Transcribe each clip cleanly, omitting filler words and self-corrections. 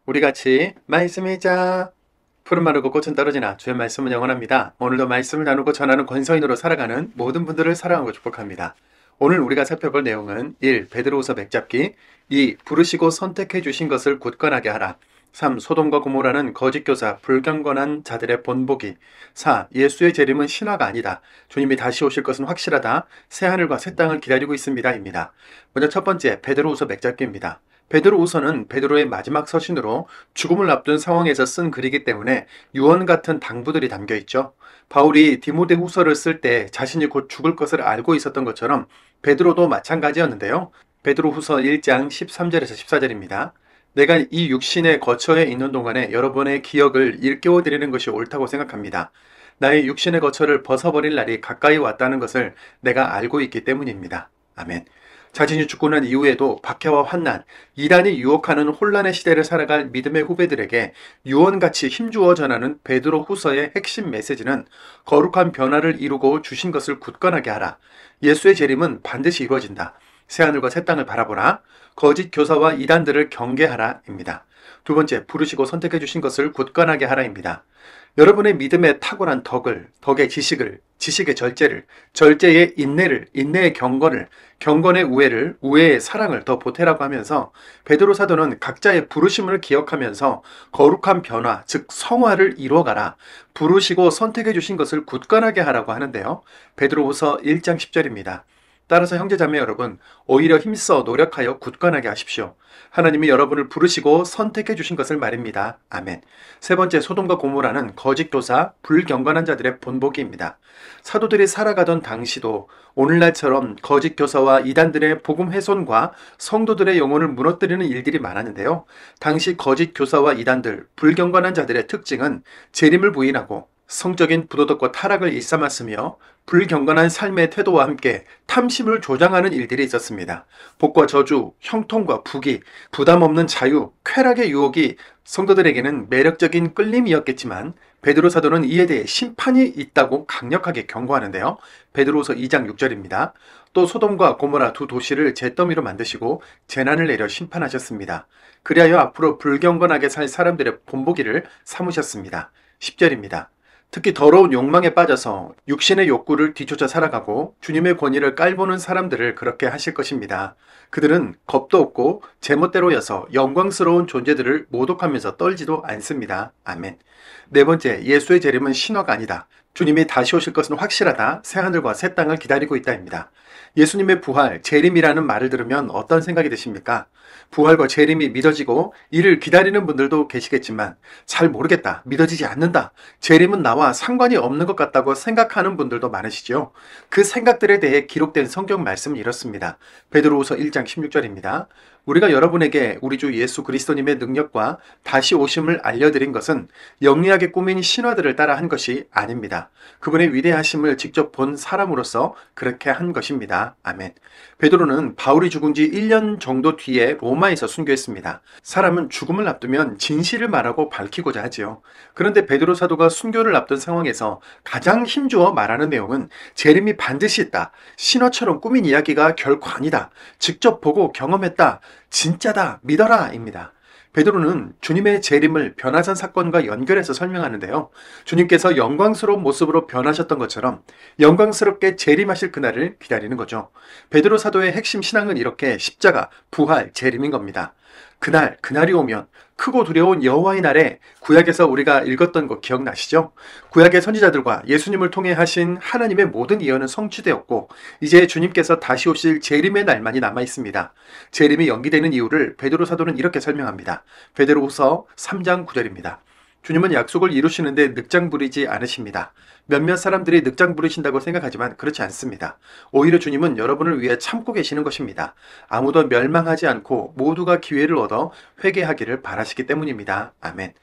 우리 같이 말씀이자 푸른 마르고 꽃은 떨어지나 주의 말씀은 영원합니다. 오늘도 말씀을 나누고 전하는 권서인으로 살아가는 모든 분들을 사랑하고 축복합니다. 오늘 우리가 살펴볼 내용은 1. 베드로후서 맥잡기 2. 부르시고 선택해 주신 것을 굳건하게 하라 3. 소돔과 고모라는 거짓교사 불경건한 자들의 본보기 4. 예수의 재림은 신화가 아니다. 주님이 다시 오실 것은 확실하다. 새하늘과 새 땅을 기다리고 있습니다. 입니다. 먼저 첫 번째 베드로후서 맥잡기입니다. 베드로후서는 베드로의 마지막 서신으로 죽음을 앞둔 상황에서 쓴 글이기 때문에 유언 같은 당부들이 담겨 있죠. 바울이 디모데후서를 쓸 때 자신이 곧 죽을 것을 알고 있었던 것처럼 베드로도 마찬가지였는데요. 베드로후서 1장 13절에서 14절입니다. 내가 이 육신의 거처에 있는 동안에 여러분의 기억을 일깨워 드리는 것이 옳다고 생각합니다. 나의 육신의 거처를 벗어버릴 날이 가까이 왔다는 것을 내가 알고 있기 때문입니다. 아멘. 자신이 죽고 난 이후에도 박해와 환난, 이란이 유혹하는 혼란의 시대를 살아갈 믿음의 후배들에게 유언같이 힘주어 전하는 베드로 후서의 핵심 메시지는 거룩한 변화를 이루고 주신 것을 굳건하게 하라. 예수의 재림은 반드시 이루어진다. 새하늘과 새 땅을 바라보라. 거짓 교사와 이단들을 경계하라. 입니다. 두 번째, 부르시고 선택해 주신 것을 굳건하게 하라입니다. 여러분의 믿음의 탁월한 덕의 지식을, 지식의 절제를, 절제의 인내를, 인내의 경건을, 경건의 우애를, 우애의 사랑을 더 보태라고 하면서 베드로 사도는 각자의 부르심을 기억하면서 거룩한 변화, 즉 성화를 이루어가라. 부르시고 선택해 주신 것을 굳건하게 하라고 하는데요. 베드로후서 1장 10절입니다. 따라서 형제자매 여러분, 오히려 힘써 노력하여 굳건하게 하십시오. 하나님이 여러분을 부르시고 선택해 주신 것을 말입니다. 아멘. 세 번째, 소돔과 고모라는 거짓 교사, 불경건한 자들의 본보기입니다. 사도들이 살아가던 당시도 오늘날처럼 거짓 교사와 이단들의 복음 훼손과 성도들의 영혼을 무너뜨리는 일들이 많았는데요. 당시 거짓 교사와 이단들, 불경건한 자들의 특징은 재림을 부인하고 성적인 부도덕과 타락을 일삼았으며 불경건한 삶의 태도와 함께 탐심을 조장하는 일들이 있었습니다. 복과 저주, 형통과 부귀, 부담 없는 자유, 쾌락의 유혹이 성도들에게는 매력적인 끌림이었겠지만 베드로 사도는 이에 대해 심판이 있다고 강력하게 경고하는데요. 베드로후서 2장 6절입니다. 또 소돔과 고모라 두 도시를 잿더미로 만드시고 재난을 내려 심판하셨습니다. 그리하여 앞으로 불경건하게 살 사람들의 본보기를 삼으셨습니다. 10절입니다. 특히 더러운 욕망에 빠져서 육신의 욕구를 뒤쫓아 살아가고 주님의 권위를 깔보는 사람들을 그렇게 하실 것입니다. 그들은 겁도 없고 제멋대로여서 영광스러운 존재들을 모독하면서 떨지도 않습니다. 아멘. 네 번째, 예수의 재림은 신화가 아니다. 주님이 다시 오실 것은 확실하다. 새하늘과 새 땅을 기다리고 있다입니다. 예수님의 부활, 재림이라는 말을 들으면 어떤 생각이 드십니까? 부활과 재림이 믿어지고 이를 기다리는 분들도 계시겠지만 잘 모르겠다, 믿어지지 않는다, 재림은 나와 상관이 없는 것 같다고 생각하는 분들도 많으시죠. 그 생각들에 대해 기록된 성경 말씀은 이렇습니다. 베드로후서 1장 16절입니다. 우리가 여러분에게 우리 주 예수 그리스도님의 능력과 다시 오심을 알려드린 것은 영리하게 꾸민 신화들을 따라 한 것이 아닙니다. 그분의 위대하심을 직접 본 사람으로서 그렇게 한 것입니다. 아멘. 베드로는 바울이 죽은 지 1년 정도 뒤에 로마에서 순교했습니다. 사람은 죽음을 앞두면 진실을 말하고 밝히고자 하지요. 그런데 베드로 사도가 순교를 앞둔 상황에서 가장 힘주어 말하는 내용은 재림이 반드시 있다. 신화처럼 꾸민 이야기가 결코 아니다. 직접 보고 경험했다. 진짜다. 믿어라. 입니다. 베드로는 주님의 재림을 변화산 사건과 연결해서 설명하는데요. 주님께서 영광스러운 모습으로 변하셨던 것처럼 영광스럽게 재림하실 그날을 기다리는 거죠. 베드로 사도의 핵심 신앙은 이렇게 십자가, 부활, 재림인 겁니다. 그날이 오면 크고 두려운 여호와의 날에 구약에서 우리가 읽었던 거 기억나시죠? 구약의 선지자들과 예수님을 통해 하신 하나님의 모든 예언은 성취되었고 이제 주님께서 다시 오실 재림의 날만이 남아 있습니다. 재림이 연기되는 이유를 베드로 사도는 이렇게 설명합니다. 베드로후서 3장 9절입니다. 주님은 약속을 이루시는데 늑장 부리지 않으십니다. 몇몇 사람들이 늑장 부리신다고 생각하지만 그렇지 않습니다. 오히려 주님은 여러분을 위해 참고 계시는 것입니다. 아무도 멸망하지 않고 모두가 기회를 얻어 회개하기를 바라시기 때문입니다. 아멘.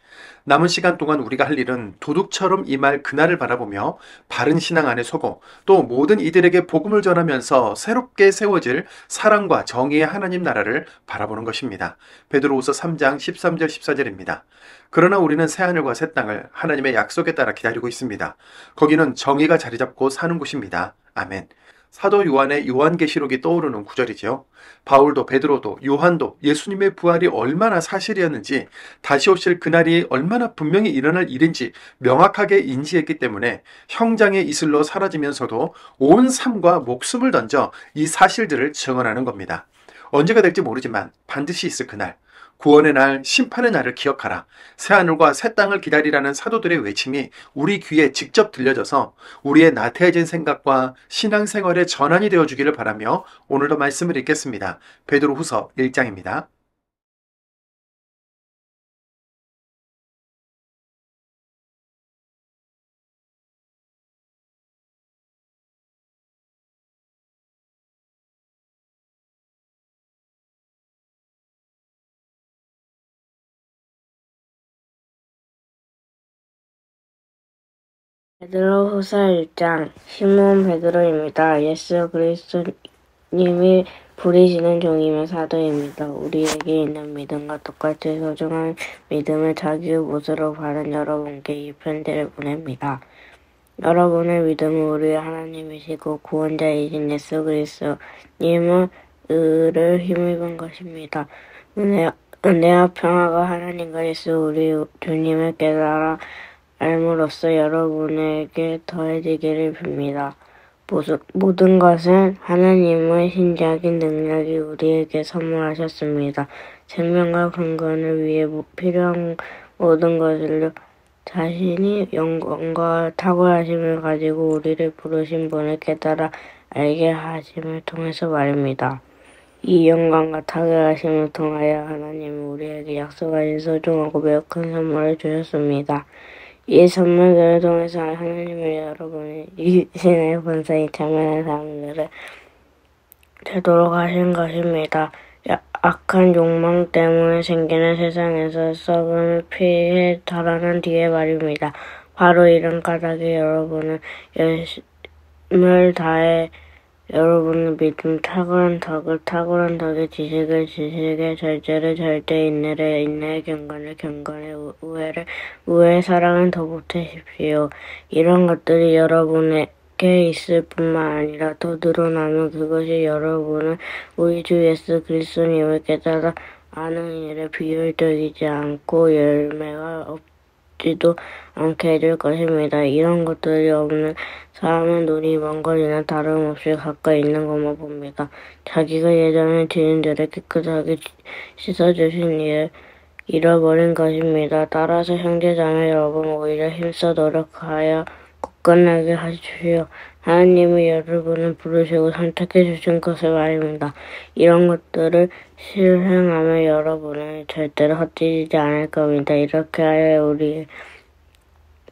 남은 시간 동안 우리가 할 일은 도둑처럼 임할 그날을 바라보며 바른 신앙 안에 서고 또 모든 이들에게 복음을 전하면서 새롭게 세워질 사랑과 정의의 하나님 나라를 바라보는 것입니다. 베드로후서 3장 13절 14절입니다. 그러나 우리는 새하늘과 새 땅을 하나님의 약속에 따라 기다리고 있습니다. 거기는 정의가 자리 잡고 사는 곳입니다. 아멘. 사도 요한의 요한계시록이 떠오르는 구절이지요. 바울도 베드로도 요한도 예수님의 부활이 얼마나 사실이었는지, 다시 오실 그날이 얼마나 분명히 일어날 일인지 명확하게 인지했기 때문에 형장의 이슬로 사라지면서도 온 삶과 목숨을 던져 이 사실들을 증언하는 겁니다. 언제가 될지 모르지만 반드시 있을 그날, 구원의 날, 심판의 날을 기억하라. 새하늘과 새 땅을 기다리라는 사도들의 외침이 우리 귀에 직접 들려져서 우리의 나태해진 생각과 신앙생활의 전환이 되어주기를 바라며 오늘도 말씀을 읽겠습니다. 베드로후서 1장입니다. 베드로후서 1장. 시몬 베드로입니다. 예수 그리스도님이 부르시는 종이며 사도입니다. 우리에게 있는 믿음과 똑같이 소중한 믿음을 자기의 못으로 바른 여러분께 이 편지를 보냅니다. 여러분의 믿음은 우리의 하나님이시고 구원자이신 예수 그리스도님의 의를 힘입은 것입니다. 은혜와 평화가 하나님과 예수 우리 주님을 깨달아 알므로써 여러분에게 더해지기를 빕니다. 모든 것은 하나님의 신적인 능력이 우리에게 선물하셨습니다. 생명과 강건을 위해 필요한 모든 것을 자신이 영광과 탁월하심을 가지고 우리를 부르신 분을 깨달아 알게 하심을 통해서 말입니다. 이 영광과 탁월하심을 통하여 하나님은 우리에게 약속하신 소중하고 매우 큰 선물을 주셨습니다. 이 선물들을 통해서 하나님은 여러분이 이 신의 본성이 참여한 사람들을 되도록 하신 것입니다. 악한 욕망 때문에 생기는 세상에서 썩음을 피해 달아난 뒤에 말입니다. 바로 이런 까닭에 여러분은 열심을 다해 여러분의 믿음, 탁월한 덕을, 지식을, 절제를, 인내를, 경건을, 우애를, 사랑을 더 보태십시오. 이런 것들이 여러분에게 있을 뿐만 아니라 더 늘어나면 그것이 여러분은 우리 주 예수 그리스도님을 깨달아 아는 일에 비효율적이지 않고 열매가 없지도 않게 해줄 것입니다. 이런 것들이 없는 사람은 눈이 먼 거리나 다름없이 가까이 있는 것만 봅니다. 자기가 예전에 지은 죄를 깨끗하게 씻어주신 이를 잃어버린 것입니다. 따라서 형제자매 여러분, 오히려 힘써 노력하여 굳건하게 하십시오. 하나님이 여러분을 부르시고 선택해 주신 것을 말입니다. 이런 것들을 실행하며 여러분은 절대로 헛되지 않을 겁니다. 이렇게 하여 우리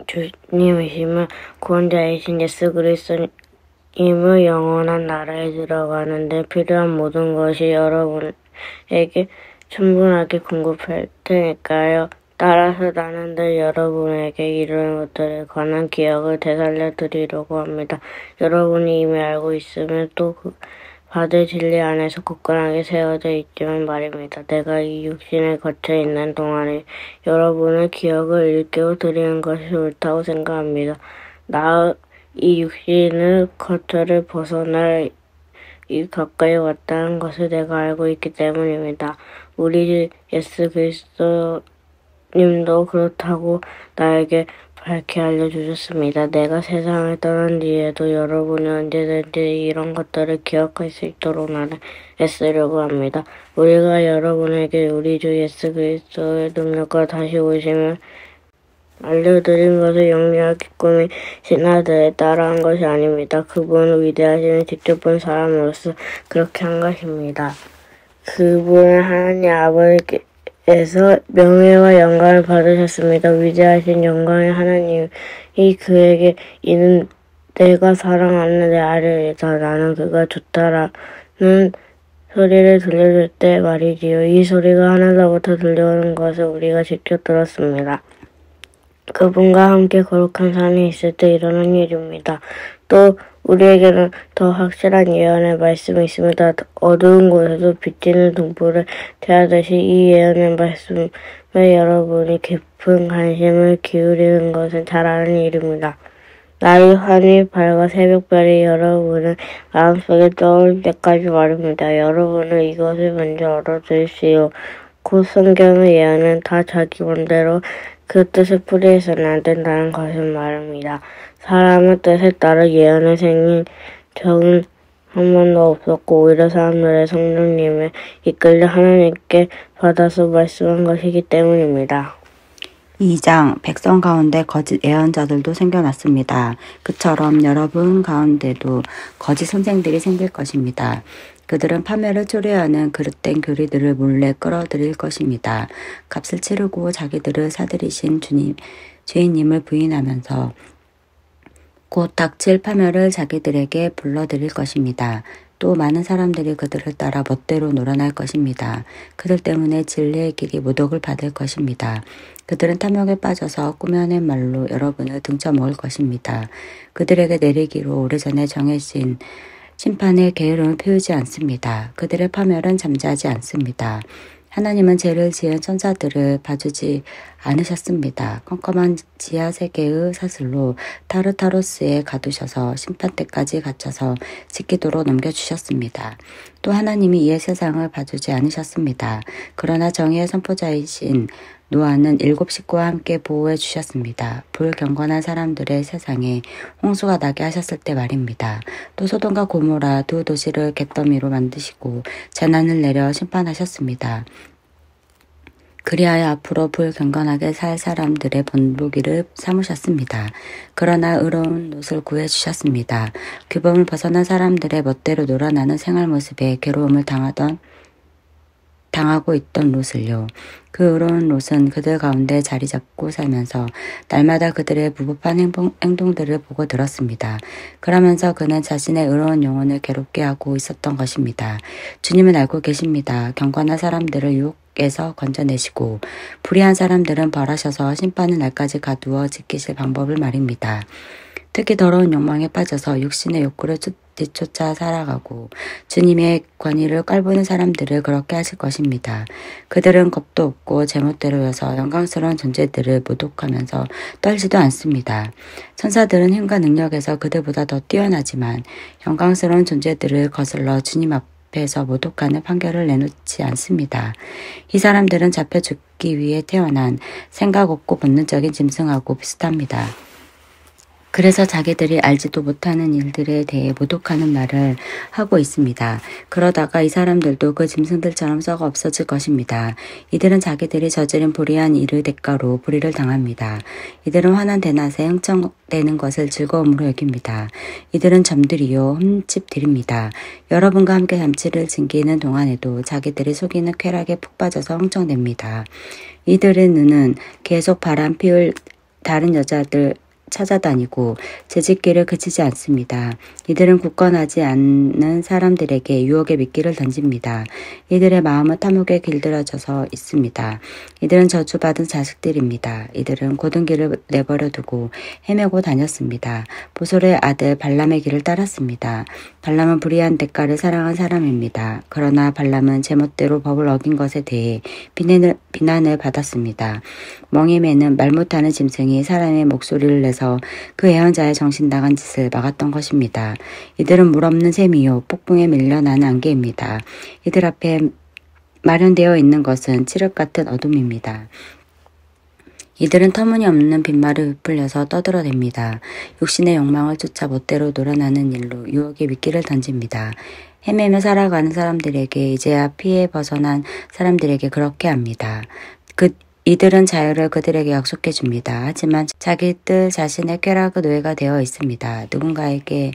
주님이시며 구원자이신 예수 그리스도님의 영원한 나라에 들어가는 데 필요한 모든 것이 여러분에게 충분하게 공급할 테니까요. 따라서 나는 늘 여러분에게 이런 것들에 관한 기억을 되살려 드리려고 합니다. 여러분이 이미 알고 있으면 또 받을 진리 안에서 굳건하게 세워져 있지만 말입니다. 내가 이 육신에 갇혀 있는 동안에 여러분의 기억을 일깨워 드리는 것이 옳다고 생각합니다. 이 육신의 겉을 벗어날 이 가까이 왔다는 것을 내가 알고 있기 때문입니다. 우리 예수 그리스도님도 그렇다고 나에게 밝게 알려주셨습니다. 내가 세상을 떠난 뒤에도 여러분이 언제든지 이런 것들을 기억할 수 있도록 나를 애쓰려고 합니다. 우리가 여러분에게 우리 주 예수 그리스도의 능력과 다시 오심을 알려드린 것을 영리와 기쁨이 신하들에 따라한 것이 아닙니다. 그분은 위대하심을 직접 본 사람으로서 그렇게 한 것입니다. 그분은 하나님 아버지께서 명예와 영광을 받으셨습니다. 위대하신 영광의 하나님이 그에게 이는 내가 사랑하는 내 아들이다. 나는 그가 좋다라는 소리를 들려줄 때 말이지요. 이 소리가 하늘로부터 들려오는 것을 우리가 직접 들었습니다. 그분과 함께 거룩한 산에 있을 때 일어난 일입니다. 또 우리에게는 더 확실한 예언의 말씀이 있습니다. 어두운 곳에도 비치는 등불을 대하듯이 이 예언의 말씀에 여러분이 깊은 관심을 기울이는 것은 잘 아는 일입니다. 날이 환히 밝아 새벽별이 여러분의 마음속에 떠올 때까지 말입니다. 여러분은 이것을 먼저 알아두십시오. 곧 성경의 예언은 다 자기 맘대로 그 뜻을 풀이해서는 안 된다는 것을 말합니다. 사람의 뜻에 따라 예언이 생긴 적은 한 번도 없었고 오히려 사람들의 성령님의 이끌려 하나님께 받아서 말씀한 것이기 때문입니다. 2장 백성 가운데 거짓 예언자들도 생겨났습니다. 그처럼 여러분 가운데도 거짓 선생들이 생길 것입니다. 그들은 파멸을 초래하는 그릇된 교리들을 몰래 끌어들일 것입니다. 값을 치르고 자기들을 사들이신 주인님을 부인하면서 곧 닥칠 파멸을 자기들에게 불러들일 것입니다. 또 많은 사람들이 그들을 따라 멋대로 놀아날 것입니다. 그들 때문에 진리의 길이 모독을 받을 것입니다. 그들은 탐욕에 빠져서 꾸며낸 말로 여러분을 등쳐먹을 것입니다. 그들에게 내리기로 오래전에 정해진 심판의 게으름을 피우지 않습니다. 그들의 파멸은 잠자지 않습니다. 하나님은 죄를 지은 천사들을 봐주지 않으셨습니다. 컴컴한 지하 세계의 사슬로 타르타로스에 가두셔서 심판 때까지 갇혀서 지키도록 넘겨주셨습니다. 또 하나님이 이에 세상을 봐주지 않으셨습니다. 그러나 정의의 선포자이신 노아는 7 식구와 함께 보호해 주셨습니다. 불경건한 사람들의 세상에 홍수가 나게 하셨을 때 말입니다. 또 소돔과 고모라 두 도시를 갯더미로 만드시고 재난을 내려 심판하셨습니다. 그리하여 앞으로 불경건하게 살 사람들의 본보기를 삼으셨습니다. 그러나 의로운 롯을 구해주셨습니다. 규범을 벗어난 사람들의 멋대로 놀아나는 생활 모습에 괴로움을 당하고 있던 롯을요. 그 의로운 롯은 그들 가운데 자리 잡고 살면서 날마다 그들의 무법한 행동들을 보고 들었습니다. 그러면서 그는 자신의 의로운 영혼을 괴롭게 하고 있었던 것입니다. 주님은 알고 계십니다. 경건한 사람들을 유혹에서 건져내시고 불의한 사람들은 벌하셔서 심판의 날까지 가두어 지키실 방법을 말입니다. 특히 더러운 욕망에 빠져서 육신의 욕구를 뒤쫓아 살아가고 주님의 권위를 깔보는 사람들을 그렇게 하실 것입니다. 그들은 겁도 없고 제멋대로여서 영광스러운 존재들을 모독하면서 떨지도 않습니다. 천사들은 힘과 능력에서 그들보다 더 뛰어나지만 영광스러운 존재들을 거슬러 주님 앞에서 모독하는 판결을 내놓지 않습니다. 이 사람들은 잡혀 죽기 위해 태어난 생각 없고 본능적인 짐승하고 비슷합니다. 그래서 자기들이 알지도 못하는 일들에 대해 모독하는 말을 하고 있습니다. 그러다가 이 사람들도 그 짐승들처럼 썩어 없어질 것입니다. 이들은 자기들이 저지른 불의한 일의 대가로 불의를 당합니다. 이들은 환한 대낮에 흥청대는 것을 즐거움으로 여깁니다. 이들은 점들이요 흠집들입니다. 여러분과 함께 잔치를 즐기는 동안에도 자기들이 속이는 쾌락에 푹 빠져서 흥청댑니다. 이들의 눈은 계속 바람 피울 다른 여자들 찾아다니고 재짓기를 그치지 않습니다. 이들은 굳건하지 않는 사람들에게 유혹의 미끼를 던집니다. 이들의 마음은 탐욕에 길들여져서 있습니다. 이들은 저주받은 자식들입니다. 이들은 고든 길을 내버려 두고 헤매고 다녔습니다. 보솔의 아들 발람의 길을 따랐습니다. 발람은 불의한 대가를 사랑한 사람입니다. 그러나 발람은 제멋대로 법을 어긴 것에 대해 비난을 받았습니다. 멍에매는 말 못하는 짐승이 사람의 목소리를 내서 그 예언자의 정신 나간 짓을 막았던 것입니다. 이들은 물 없는 샘이요 폭풍에 밀려나는 안개입니다. 이들 앞에 마련되어 있는 것은 칠흑 같은 어둠입니다. 이들은 터무니없는 빈말을 부풀려서 떠들어댑니다. 육신의 욕망을 쫓아 멋대로 놀아나는 일로 유혹의 미끼를 던집니다. 헤매며 살아가는 사람들에게 이제야 피해 벗어난 사람들에게 그렇게 합니다. 이들은 자유를 그들에게 약속해 줍니다. 하지만 자기 뜻 자신의 쾌락의 노예가 되어 있습니다. 누군가에게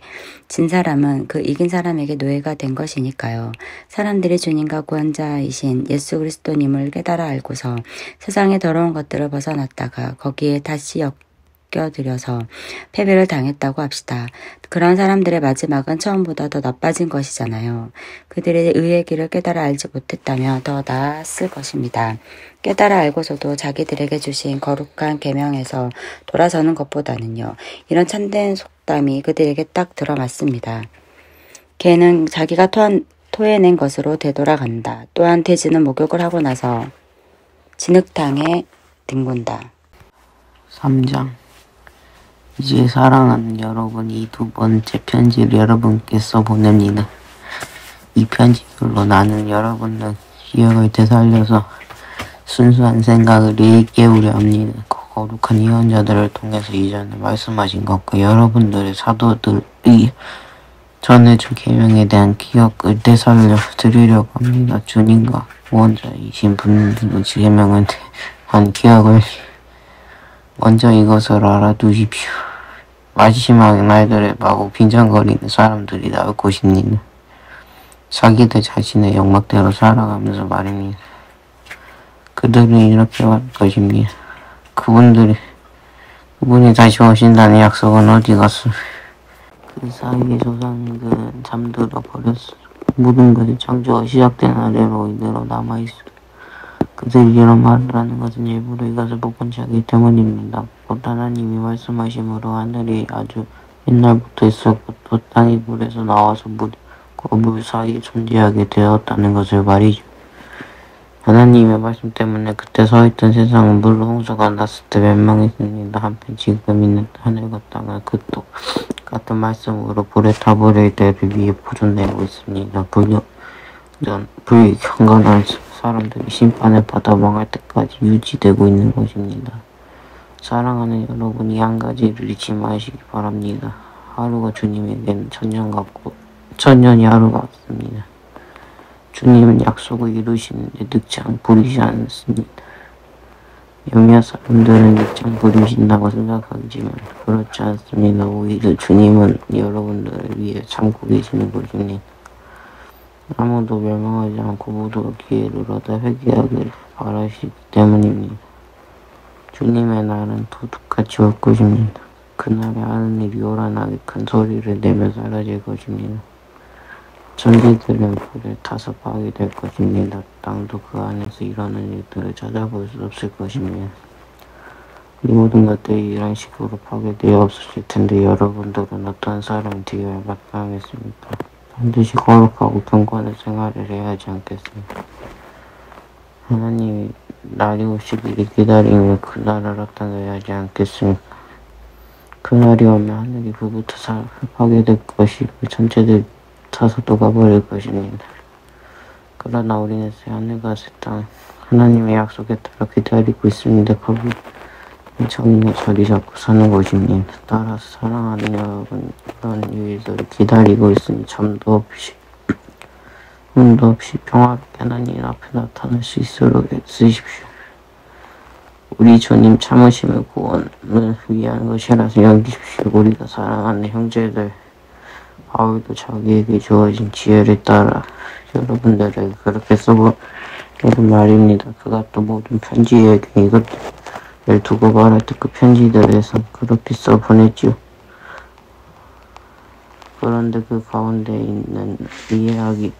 진 사람은 그 이긴 사람에게 노예가 된 것이니까요. 사람들이 주님과 구원자이신 예수 그리스도님을 깨달아 알고서 세상의 더러운 것들을 벗어났다가 거기에 다시 껴들여서 패배를 당했다고 합시다. 그런 사람들의 마지막은 처음보다 더 나빠진 것이잖아요. 그들의 의의 길을 깨달아 알지 못했다면 더 나았을 것입니다. 깨달아 알고서도 자기들에게 주신 거룩한 계명에서 돌아서는 것보다는요. 이런 참된 속담이 그들에게 딱 들어맞습니다. 개는 자기가 토해낸 것으로 되돌아간다. 또한 돼지는 목욕을 하고 나서 진흙탕에 뒹군다. 3장 이제 사랑하는 여러분, 이 두 번째 편지를 여러분께 써보냅니다. 이 편지별로 나는 여러분들 기억을 되살려서 순수한 생각을 일깨우려 합니다. 거룩한 예언자들을 통해서 이전에 말씀하신 것과 여러분들의 사도들이 전해준 계명에 대한 기억을 되살려 드리려고 합니다. 주님과 구원자이신 분들의 계명에 대한 기억을 먼저 이것을 알아두십시오. 마지막 날들에 마구 빈정거리는 사람들이 나올 것입니다. 자기들 자신의 영역대로 살아가면서 말입니다. 그들은 이렇게 말할 것입니다. 그분이 다시 오신다는 약속은 어디 갔어? 그 사이에 조상들은 잠들어 버렸어. 모든 것이 창조가 시작된 아래로 이대로 남아있어. 그들이 이런 말을 하는 것은 일부러 이것을 못 본 자기 때문입니다. 곧 하나님이 말씀하심으로 하늘이 아주 옛날부터 있었고 또 땅이 물에서 나와서 물과 물 사이에 존재하게 되었다는 것을 말이죠. 하나님의 말씀 때문에 그때 서있던 세상은 물로 홍수가 났을 때 멸망했습니다. 한편 지금 있는 하늘과 땅은 그 똑같은 말씀으로 불에 타버릴 때를 위해 보존되고 있습니다. 불경건한 사람들이 심판을 받아 망할 때까지 유지되고 있는 것입니다. 사랑하는 여러분이 한 가지를 잊지 마시기 바랍니다. 하루가 주님에게는 천년 같고 천년이 하루가 같습니다. 주님은 약속을 이루시는데 늑장 부리지 않습니다. 몇몇 사람들은 늑장 부리신다고 생각하지만 그렇지 않습니다. 오히려 주님은 여러분들을 위해 참고 계시는 것입니다. 아무도 멸망하지 않고 모두가 기회를 얻어 회개하기를 바라시기 때문입니다. 주님의 날은 도둑같이 올 것입니다. 그날에 하늘이 요란하게 큰 소리를 내며 사라질 것입니다. 천지들은 불에 타서 파괴될 것입니다. 땅도 그 안에서 일어나는 일들을 찾아볼 수 없을 것입니다. 이 모든 것들이 이런 식으로 파괴되어 없어질 텐데 여러분들은 어떤 사람이 되어야 마땅하겠습니까? 반드시 거룩하고 경건한 생활을 해야 하지 않겠습니까? 하나님이 날이 오시기를 기다리며 그 날을 나타내야 하지 않겠습니까? 그날이 오면 하늘이 불부터 파괴될 것이고 전체들 타서 녹아버릴 것입니다. 그러나 우리는 새 하늘과 새 땅 하나님의 약속에 따라 기다리고 있습니다. 거기 정의가 자리 잡고 사는 것입니다. 따라서 사랑하는 여러분, 이런 일들을 기다리고 있으니 잠도 없이 꿈도 없이 평화롭게 하나님 앞에 나타날 수 있도록 애쓰십시오. 우리 주님 참으심을 구원을 위한 것이라서 여기십시오. 우리가 사랑하는 형제들, 바울도 자기에게 주어진 지혜를 따라 여러분들에게 그렇게 써보는 말입니다. 그가 또 모든 편지에게 이것들을 두고 말할 때 그 편지들에서 그렇게 써보냈지요. 그런데 그 가운데 있는 이해하기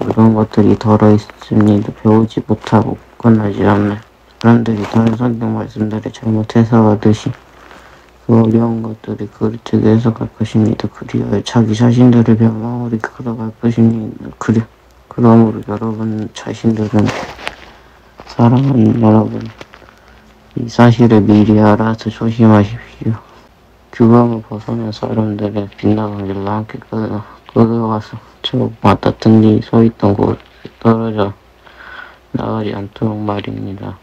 어려운 것들이 덜어 있습니다. 배우지 못하고 굳건하지 않는 사람들이 다른 성경 말씀들을 잘못 해석하듯이 그 어려운 것들이 그릇되게 해석할 것입니다. 그리하여 자기 자신들을 멸망으로 끌어갈 것입니다. 그러므로 여러분 자신들은 사랑하는 여러분 이 사실을 미리 알아서 조심하십시오. 규범을 벗어난 사람들의 빗나간 길로 함께 끌어가서 저 맞닿은 이 서있던 곳에 떨어져 나가지 않도록 말입니다.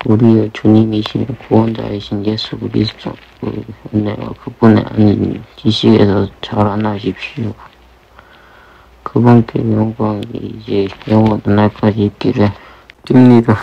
우리의 주님이시며 구원자이신 예수 그리스도 그 은혜와 그분의 아닌 지식에서 자라나십시오. 그분께 영광이 이제 영원한 날까지 있기를 빕니다.